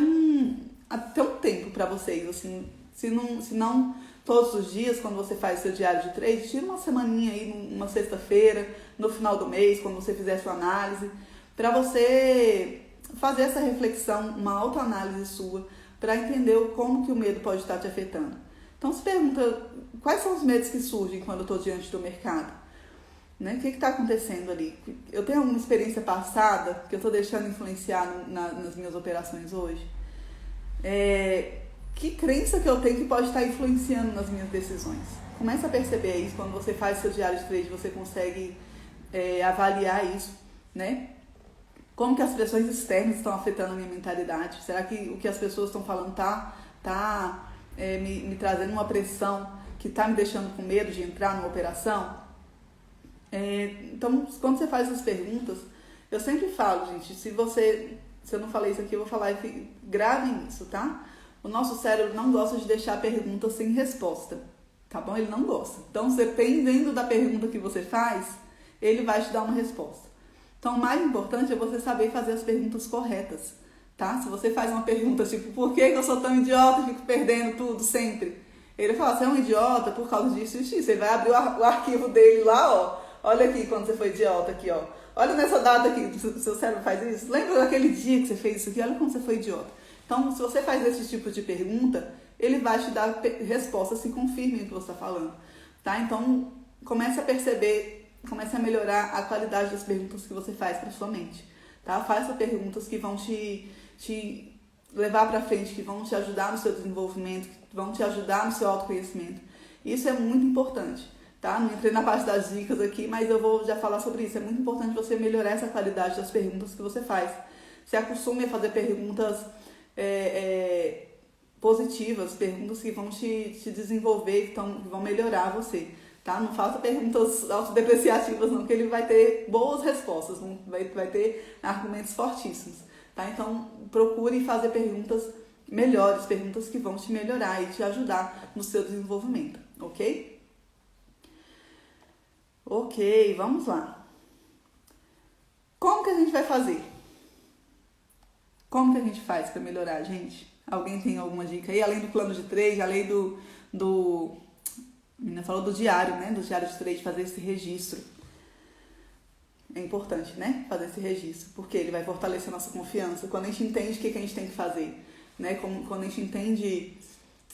até um tempo para vocês, assim, se não todos os dias, quando você faz seu diário de trade, tira uma semaninha aí, uma sexta-feira, no final do mês, quando você fizer sua análise, para você fazer essa reflexão, uma autoanálise sua, para entender como que o medo pode estar te afetando. Então se pergunta, quais são os medos que surgem quando eu estou diante do mercado? Né? O que está acontecendo ali? Eu tenho alguma experiência passada que eu estou deixando influenciar nas minhas operações hoje? Que crença que eu tenho que pode estar influenciando nas minhas decisões? Começa a perceber isso. Quando você faz seu diário de trade, você consegue avaliar isso, né? Como que as pressões externas estão afetando a minha mentalidade? Será que o que as pessoas estão falando tá me trazendo uma pressão que está me deixando com medo de entrar numa operação? Então, quando você faz essas perguntas, eu sempre falo, gente, se eu não falei isso aqui, eu vou falar, gravem isso, tá? O nosso cérebro não gosta de deixar perguntas sem resposta, tá bom? Ele não gosta. Então, dependendo da pergunta que você faz, ele vai te dar uma resposta. Então, o mais importante é você saber fazer as perguntas corretas, tá? Se você faz uma pergunta tipo, por que eu sou tão idiota e fico perdendo tudo sempre? Ele vai falar, você é um idiota por causa disso e disso. Você vai abrir o arquivo dele lá, ó. Olha aqui quando você foi idiota aqui, ó. Olha nessa data aqui, o seu cérebro faz isso. Lembra daquele dia que você fez isso aqui? Olha como você foi idiota. Então, se você faz esse tipo de pergunta, ele vai te dar respostas que confirmem o que você está falando, tá? Então, comece a perceber, comece a melhorar a qualidade das perguntas que você faz para sua mente, tá? Faça perguntas que vão te levar para frente, que vão te ajudar no seu desenvolvimento, que vão te ajudar no seu autoconhecimento. Isso é muito importante, tá? Não entrei na parte das dicas aqui, mas eu vou já falar sobre isso. É muito importante você melhorar essa qualidade das perguntas que você faz. Se acostume a fazer perguntas positivas, perguntas que vão te desenvolver, que vão melhorar você, tá? Não faça perguntas autodepreciativas não, que ele vai ter boas respostas, vai ter argumentos fortíssimos, tá? Então, procure fazer perguntas melhores, perguntas que vão te melhorar e te ajudar no seu desenvolvimento, ok? Ok, vamos lá. Como que a gente vai fazer? Como que a gente faz para melhorar, gente? Alguém tem alguma dica aí? Além do plano de trade, além a menina falou do diário, né? Do diário de trade, fazer esse registro. É importante, né? Fazer esse registro, porque ele vai fortalecer a nossa confiança. Quando a gente entende o que a gente tem que fazer, né? Quando a gente entende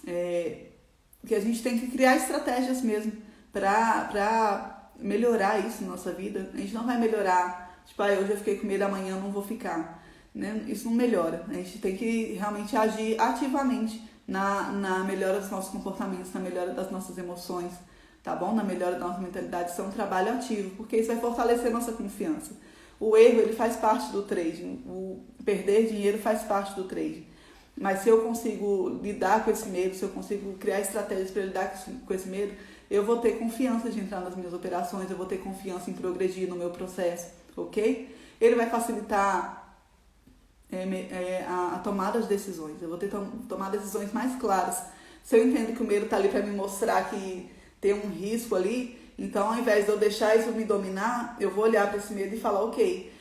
que a gente tem que criar estratégias mesmo para melhorar isso na nossa vida. A gente não vai melhorar, tipo, hoje eu fiquei com medo, amanhã eu não vou ficar. Né? Isso não melhora. A gente tem que realmente agir ativamente na melhora dos nossos comportamentos, na melhora das nossas emoções, tá bom? Na melhora da nossa mentalidade. Isso é um trabalho ativo, porque isso vai fortalecer a nossa confiança. O erro, ele faz parte do trading. O perder dinheiro faz parte do trading. Mas se eu consigo lidar com esse medo, se eu consigo criar estratégias para lidar com esse medo, eu vou ter confiança de entrar nas minhas operações, eu vou ter confiança em progredir no meu processo, ok? Ele vai facilitar a tomada de decisões. Eu vou ter tomar decisões mais claras. Se eu entendo que o medo está ali para me mostrar que tem um risco ali, então ao invés de eu deixar isso me dominar, eu vou olhar para esse medo e falar, ok,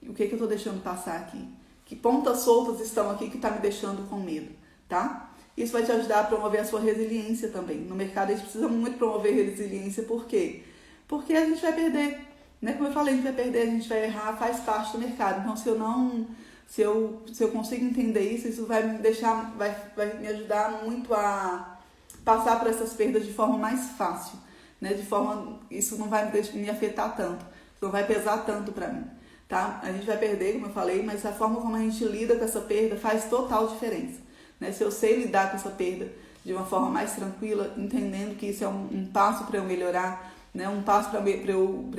o que eu estou deixando passar aqui? Que pontas soltas estão aqui que está me deixando com medo, tá? Isso vai te ajudar a promover a sua resiliência também. No mercado a gente precisa muito promover resiliência, por quê? Porque a gente vai perder. Né? Como eu falei, a gente vai perder, a gente vai errar, faz parte do mercado. Então, se eu consigo entender isso, isso vai me deixar, vai me ajudar muito a passar por essas perdas de forma mais fácil, né? Isso não vai me afetar tanto, isso não vai pesar tanto para mim, tá? A gente vai perder, como eu falei, mas a forma como a gente lida com essa perda faz total diferença, né? Se eu sei lidar com essa perda de uma forma mais tranquila, entendendo que isso é um passo para eu melhorar, né, um passo para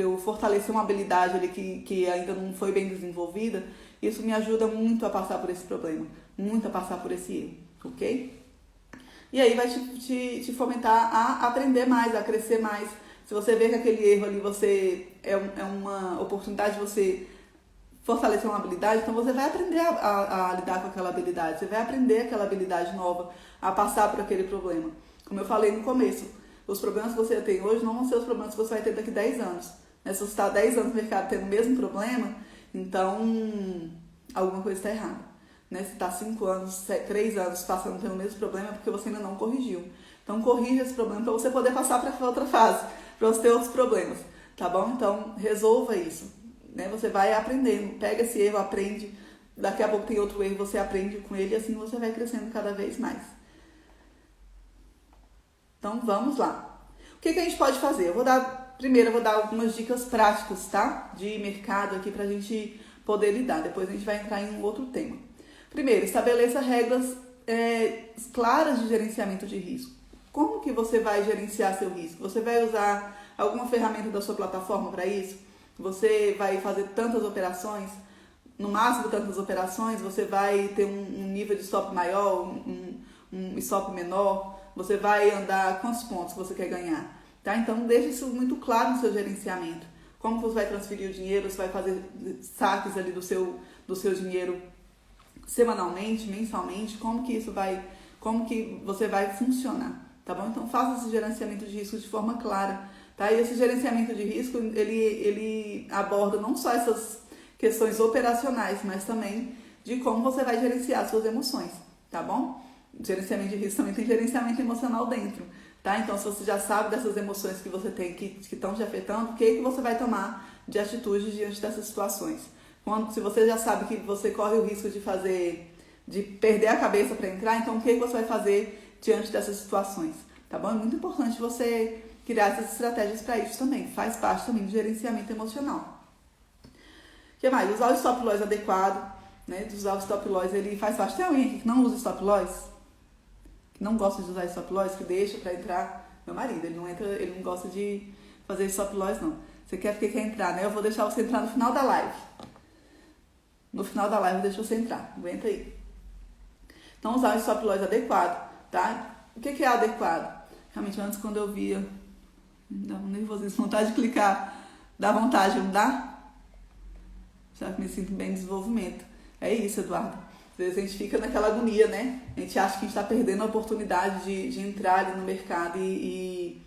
eu fortalecer uma habilidade ali que ainda não foi bem desenvolvida, isso me ajuda muito a passar por esse problema, muito a passar por esse erro, ok? E aí vai te fomentar a aprender mais, a crescer mais. Se você vê que aquele erro ali é uma oportunidade de você fortalecer uma habilidade, então você vai aprender a lidar com aquela habilidade, você vai aprender aquela habilidade nova, a passar por aquele problema. Como eu falei no começo, os problemas que você tem hoje não vão ser os problemas que você vai ter daqui a 10 anos. Né? Se você está 10 anos no mercado tendo o mesmo problema, então alguma coisa está errada. Né? Se está 5 anos, 3 anos passando pelo mesmo problema é porque você ainda não corrigiu. Então corrija esse problema para você poder passar para outra fase, para os teus problemas. Tá bom? Então resolva isso. Né? Você vai aprendendo, pega esse erro, aprende. Daqui a pouco tem outro erro, você aprende com ele e assim você vai crescendo cada vez mais. Então, vamos lá. O que a gente pode fazer? Primeiro eu vou dar algumas dicas práticas, tá? De mercado aqui pra gente poder lidar. Depois a gente vai entrar em um outro tema. Primeiro, estabeleça regras claras de gerenciamento de risco. Como que você vai gerenciar seu risco? Você vai usar alguma ferramenta da sua plataforma para isso? Você vai fazer tantas operações? No máximo tantas operações? Você vai ter um nível de stop maior, um stop menor? Você vai andar quantos pontos você quer ganhar, tá? Então, deixe isso muito claro no seu gerenciamento. Como você vai transferir o dinheiro, você vai fazer saques ali do seu dinheiro semanalmente, mensalmente, como que você vai funcionar, tá bom? Então, faça esse gerenciamento de risco de forma clara, tá? E esse gerenciamento de risco, ele aborda não só essas questões operacionais, mas também de como você vai gerenciar suas emoções, tá bom? Gerenciamento de risco também tem gerenciamento emocional dentro, tá? Então, se você já sabe dessas emoções que você tem que estão te afetando, o que você vai tomar de atitude diante dessas situações? Se você já sabe que você corre o risco de perder a cabeça para entrar, então o que você vai fazer diante dessas situações? Tá bom? É muito importante você criar essas estratégias para isso também. Faz parte também do gerenciamento emocional. O que mais? Usar o stop loss adequado, né? Usar o stop loss, ele faz parte. Tem alguém aqui que não usa stop loss? Que não gosta de usar stop loss, que deixa para entrar? Meu marido, ele não gosta de fazer stop loss, não. Você quer entrar, né? Eu vou deixar você entrar no final da live. No final da live, deixa você entrar. Aguenta aí. Então, usar um stop loss adequado, tá? O que é adequado? Realmente, antes, quando eu via, me dava um nervosismo, vontade de clicar, dá vontade, não dá? Já que me sinto bem em desenvolvimento. É isso, Eduardo. Às vezes a gente fica naquela agonia, né? A gente acha que a gente está perdendo a oportunidade de entrar ali no mercado e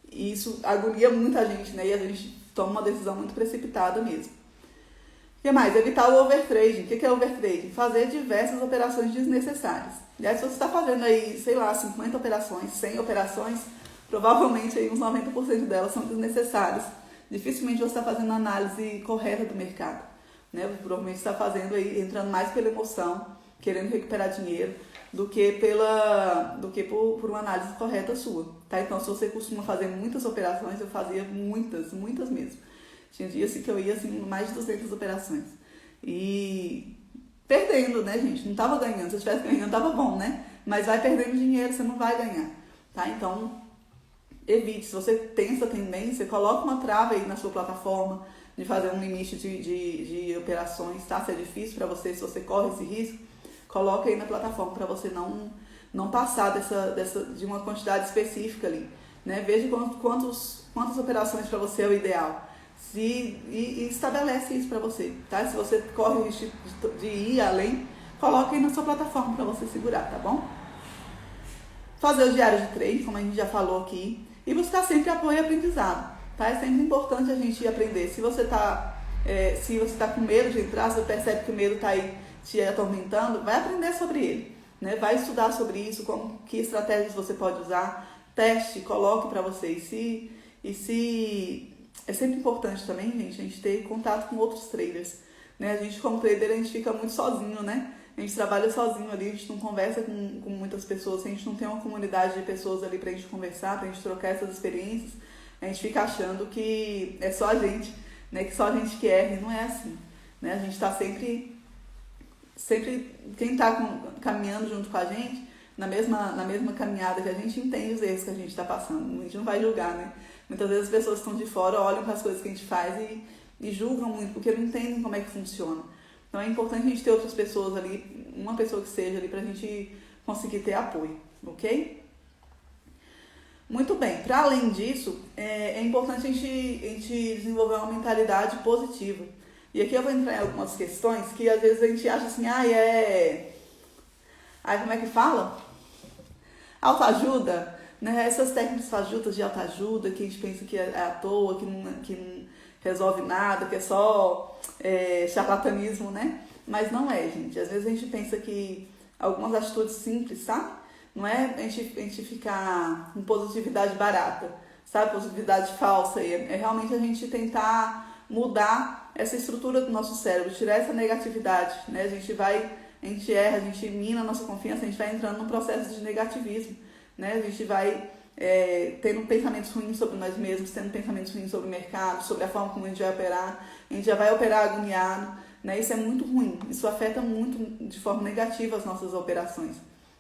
isso agonia muito a gente, né? E a gente toma uma decisão muito precipitada mesmo. O que mais? Evitar o overtrading. O que é overtrading? Fazer diversas operações desnecessárias. E aí, se você está fazendo aí, sei lá, 50 operações, 100 operações, provavelmente aí uns 90% delas são desnecessárias. Dificilmente você está fazendo a análise correta do mercado, né? Provavelmente está fazendo aí, entrando mais pela emoção, querendo recuperar dinheiro, do que por uma análise correta sua, tá? Então, se você costuma fazer muitas operações, eu fazia muitas mesmo. Tinha dias que eu ia, assim, mais de 200 operações. E perdendo, né, gente? Não tava ganhando. Se eu estivesse ganhando, tava bom, né? Mas vai perdendo dinheiro, você não vai ganhar, tá? Então, evite. Se você tem essa tendência, coloque uma trava aí na sua plataforma de fazer um limite de operações, tá? Se é difícil para você, se você corre esse risco, coloque aí na plataforma para você não passar de uma quantidade específica ali, né? Veja quantas operações para você é o ideal. E estabelece isso para você, tá? Se você corre o risco de ir além, coloque aí na sua plataforma para você segurar, tá bom? Fazer o diário de trade, como a gente já falou aqui, e buscar sempre apoio e aprendizado, tá? É sempre importante a gente aprender. Se você tá com medo de entrar, se você percebe que o medo tá aí te atormentando, vai aprender sobre ele, né? Vai estudar sobre isso, que estratégias você pode usar, teste, coloque para você. É sempre importante também, gente, a gente ter contato com outros traders, né? A gente, como trader, a gente fica muito sozinho, né? A gente trabalha sozinho ali, a gente não conversa com muitas pessoas, a gente não tem uma comunidade de pessoas ali pra gente conversar, pra gente trocar essas experiências, a gente fica achando que é só a gente, né? Que só a gente que erra, e não é assim, né? A gente tá sempre quem tá caminhando junto com a gente, na mesma caminhada que a gente, entende os erros que a gente tá passando, a gente não vai julgar, né? Muitas vezes as pessoas que estão de fora olham para as coisas que a gente faz e julgam muito, porque não entendem como é que funciona. Então é importante a gente ter outras pessoas ali, uma pessoa que seja ali, pra gente conseguir ter apoio, ok? Muito bem, para além disso, é importante a gente desenvolver uma mentalidade positiva. E aqui eu vou entrar em algumas questões que às vezes a gente acha assim, como é que fala? Autoajuda, né? Essas técnicas fajutas de autoajuda que a gente pensa que é à toa, que não resolve nada, que é só charlatanismo, né? Mas não é, gente. Às vezes a gente pensa que algumas atitudes simples, sabe? Não é a gente ficar com positividade barata, sabe? Positividade falsa. É realmente a gente tentar mudar essa estrutura do nosso cérebro, tirar essa negatividade, né? A gente erra, a gente mina a nossa confiança, a gente vai entrando num processo de negativismo, né? A gente vai tendo pensamentos ruins sobre nós mesmos, tendo pensamentos ruins sobre o mercado, sobre a forma como a gente vai operar, a gente já vai operar agoniado, né? Isso é muito ruim, isso afeta muito de forma negativa as nossas operações.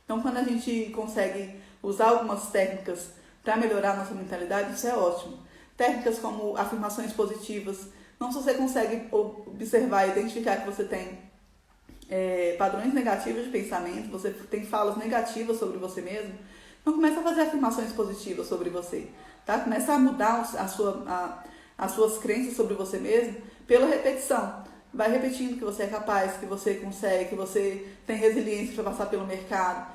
Então, quando a gente consegue usar algumas técnicas para melhorar a nossa mentalidade, isso é ótimo. Técnicas como afirmações positivas. Então, se você consegue observar e identificar que você tem padrões negativos de pensamento, você tem falas negativas sobre você mesmo, então começa a fazer afirmações positivas sobre você, tá? Começa a mudar as suas crenças sobre você mesmo pela repetição. Vai repetindo que você é capaz, que você consegue, que você tem resiliência para passar pelo mercado.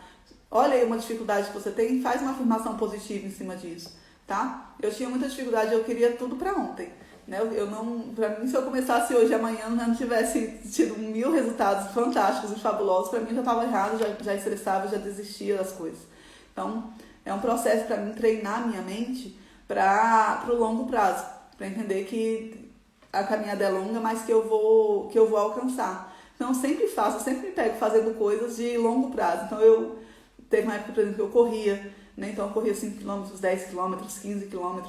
Olha aí uma dificuldade que você tem e faz uma afirmação positiva em cima disso, tá? Eu tinha muita dificuldade, eu queria tudo para ontem, né? Para mim, se eu começasse hoje e amanhã eu não tivesse tido 1000 resultados fantásticos e fabulosos, para mim já estava errado, já estressava, já desistia das coisas. Então, é um processo para mim treinar minha mente para o longo prazo, para entender que a caminhada é longa, mas que eu vou alcançar. Então, eu sempre me pego fazendo coisas de longo prazo. Então, teve uma época, por exemplo, que eu corria, né? Então, eu corria 5 km, 10 km, 15 km,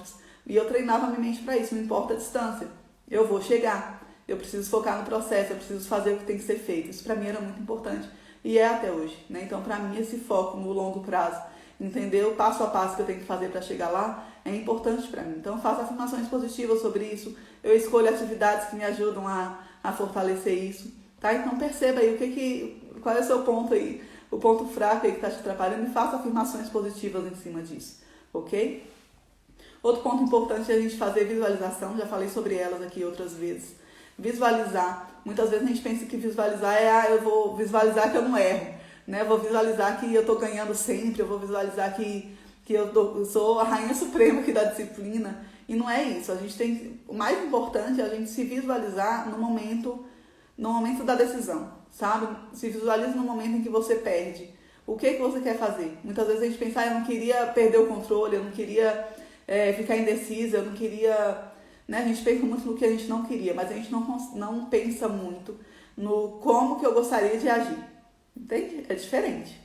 e eu treinava minha mente para isso, não importa a distância. Eu vou chegar, eu preciso focar no processo, eu preciso fazer o que tem que ser feito. Isso para mim era muito importante e é até hoje, né? Então, para mim, esse foco no longo prazo, entender o passo a passo que eu tenho que fazer para chegar lá, é importante para mim. Então, eu faço afirmações positivas sobre isso, eu escolho atividades que me ajudam a fortalecer isso, tá? Então, perceba aí qual é o seu ponto aí o ponto fraco aí que está te atrapalhando e faça afirmações positivas em cima disso, ok? Outro ponto importante é a gente fazer visualização, já falei sobre elas aqui outras vezes. Visualizar, muitas vezes a gente pensa que visualizar é, eu vou visualizar que eu não erro, né? Eu vou visualizar que eu estou ganhando sempre, eu vou visualizar que eu sou a rainha suprema aqui da disciplina. E não é isso, o mais importante é a gente se visualizar no momento da decisão, sabe? Se visualiza no momento em que você perde. O que você quer fazer? Muitas vezes a gente pensa, eu não queria perder o controle, eu não queria ficar indecisa, eu não queria... Né? A gente pensa muito no que a gente não queria, mas a gente não pensa muito no como que eu gostaria de agir. Entende? É diferente.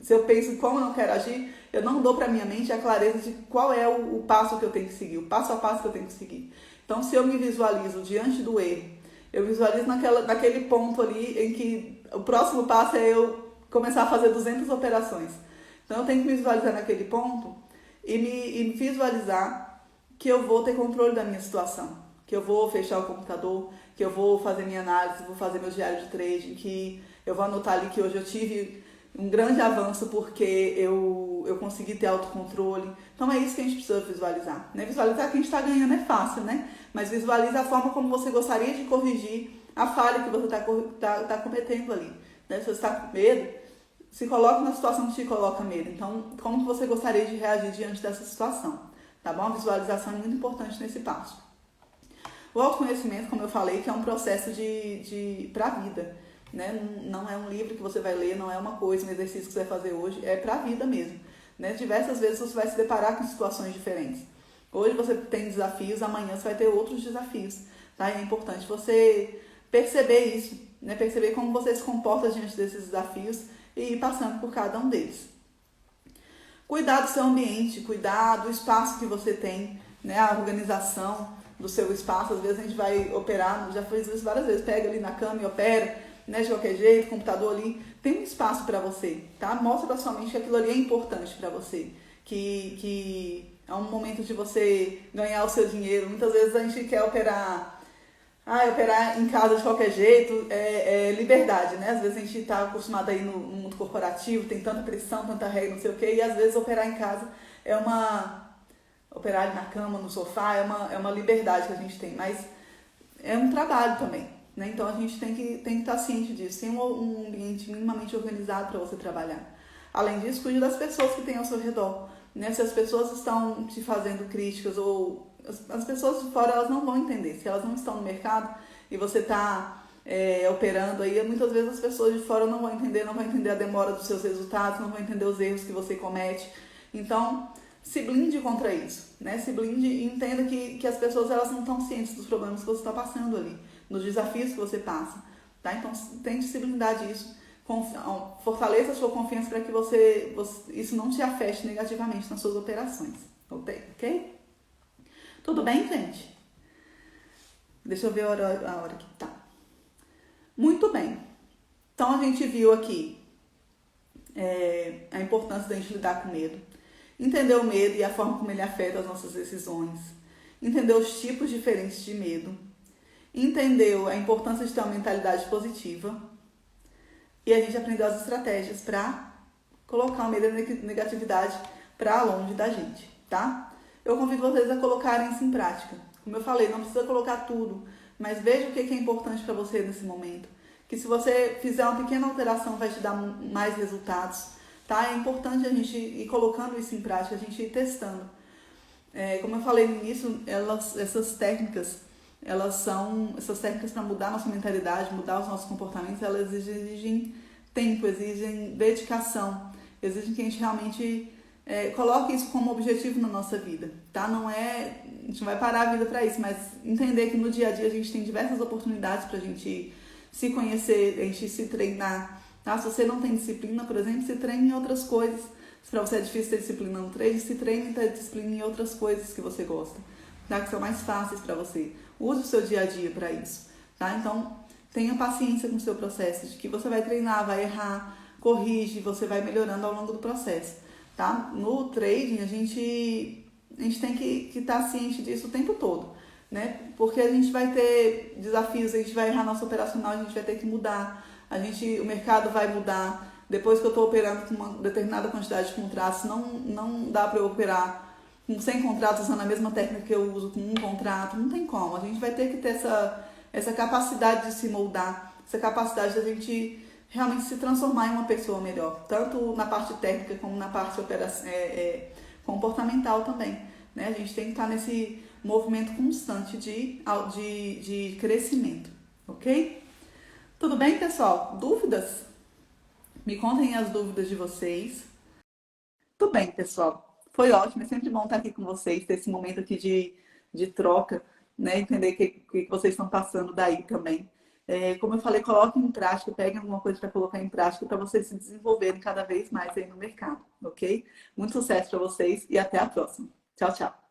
Se eu penso como eu não quero agir, eu não dou para minha mente a clareza de qual é o passo que eu tenho que seguir, o passo a passo que eu tenho que seguir. Então, se eu me visualizo diante do erro, eu visualizo naquele ponto ali em que o próximo passo é eu começar a fazer 200 operações. Então, eu tenho que me visualizar naquele ponto e me visualizar que eu vou ter controle da minha situação, que eu vou fechar o computador, que eu vou fazer minha análise, vou fazer meu diário de trading, que eu vou anotar ali que hoje eu tive um grande avanço porque eu consegui ter autocontrole. Então é isso que a gente precisa visualizar, né? Visualizar que a gente está ganhando é fácil, né? Mas visualiza a forma como você gostaria de corrigir a falha que você tá cometendo ali, né? Se você está com medo, se coloca na situação que te coloca medo. Então, como que você gostaria de reagir diante dessa situação? Tá bom? A visualização é muito importante nesse passo. O autoconhecimento, como eu falei, que é um processo para a vida, né? Não é um livro que você vai ler, não é uma coisa, um exercício que você vai fazer hoje, é para a vida mesmo, né? Diversas vezes você vai se deparar com situações diferentes. Hoje você tem desafios, amanhã você vai ter outros desafios, tá? E é importante você perceber isso, né? Perceber como você se comporta diante desses desafios e ir passando por cada um deles. Cuidar do seu ambiente, cuidar do espaço que você tem, né? A organização do seu espaço. Às vezes a gente vai operar, já fiz isso várias vezes, pega ali na cama e opera, né? De qualquer jeito, computador ali, tem um espaço para você, tá? Mostra pra sua mente que aquilo ali é importante para você, que é um momento de você ganhar o seu dinheiro. Muitas vezes a gente quer operar em casa de qualquer jeito, é liberdade, né? Às vezes a gente está acostumado aí no mundo corporativo, tem tanta pressão, tanta regra, não sei o quê, e às vezes operar em casa operar ali na cama, no sofá, é uma liberdade que a gente tem, mas é um trabalho também, né? Então a gente tem que estar ciente disso, tem um ambiente minimamente organizado para você trabalhar. Além disso, cuide das pessoas que tem ao seu redor, né? Se as pessoas estão te fazendo críticas ou as pessoas de fora, elas não vão entender. Se elas não estão no mercado e você está operando aí, muitas vezes as pessoas de fora não vão entender a demora dos seus resultados, não vão entender os erros que você comete. Então, se blinde contra isso, né? Se blinde e entenda que as pessoas, elas não estão cientes dos problemas que você está passando ali, dos desafios que você passa, tá? Então, tente se blindar disso, fortaleça a sua confiança para que isso não te afete negativamente nas suas operações, ok? Tudo bem, gente? Deixa eu ver a hora que tá. Muito bem. Então, a gente viu aqui a importância da gente lidar com medo. Entender o medo e a forma como ele afeta as nossas decisões. Entender os tipos diferentes de medo. Entendeu a importância de ter uma mentalidade positiva. E a gente aprendeu as estratégias para colocar o medo e a negatividade para longe da gente, tá? Eu convido vocês a colocarem isso em prática. Como eu falei, não precisa colocar tudo, mas veja o que é importante para você nesse momento. Que se você fizer uma pequena alteração, vai te dar mais resultados, tá? É importante a gente ir colocando isso em prática, a gente ir testando. Como eu falei no início, essas técnicas para mudar nossa mentalidade, mudar os nossos comportamentos, elas exigem tempo, exigem dedicação, exigem que a gente realmente coloque isso como objetivo na nossa vida, tá? A gente não vai parar a vida para isso, mas entender que no dia a dia a gente tem diversas oportunidades pra gente se conhecer, a gente se treinar, tá? Se você não tem disciplina, por exemplo, se treine em outras coisas. Se pra você é difícil ter disciplina no trade, se treine e ter disciplina em outras coisas que você gosta, tá? Que são mais fáceis para você. Use o seu dia a dia para isso, tá? Então, tenha paciência com o seu processo, de que você vai treinar, vai errar, corrige, você vai melhorando ao longo do processo, tá? No trading, a gente tem que estar ciente disso o tempo todo, né? Porque a gente vai ter desafios, a gente vai errar nosso operacional, a gente vai ter que mudar, o mercado vai mudar, depois que eu estou operando com uma determinada quantidade de contratos, não dá para eu operar com 100 contratos usando a mesma técnica que eu uso com um contrato, não tem como. A gente vai ter que ter essa capacidade de se moldar, essa capacidade da gente realmente se transformar em uma pessoa melhor, tanto na parte técnica como na parte comportamental também. Né? A gente tem que estar nesse movimento constante de crescimento, ok? Tudo bem, pessoal? Dúvidas? Me contem as dúvidas de vocês. Tudo bem, pessoal. Foi ótimo, é sempre bom estar aqui com vocês, ter esse momento aqui de troca, né? Entender o que vocês estão passando daí também. Como eu falei, coloquem em prática, peguem alguma coisa para colocar em prática para vocês se desenvolverem cada vez mais aí no mercado, ok? Muito sucesso para vocês e até a próxima. Tchau, tchau.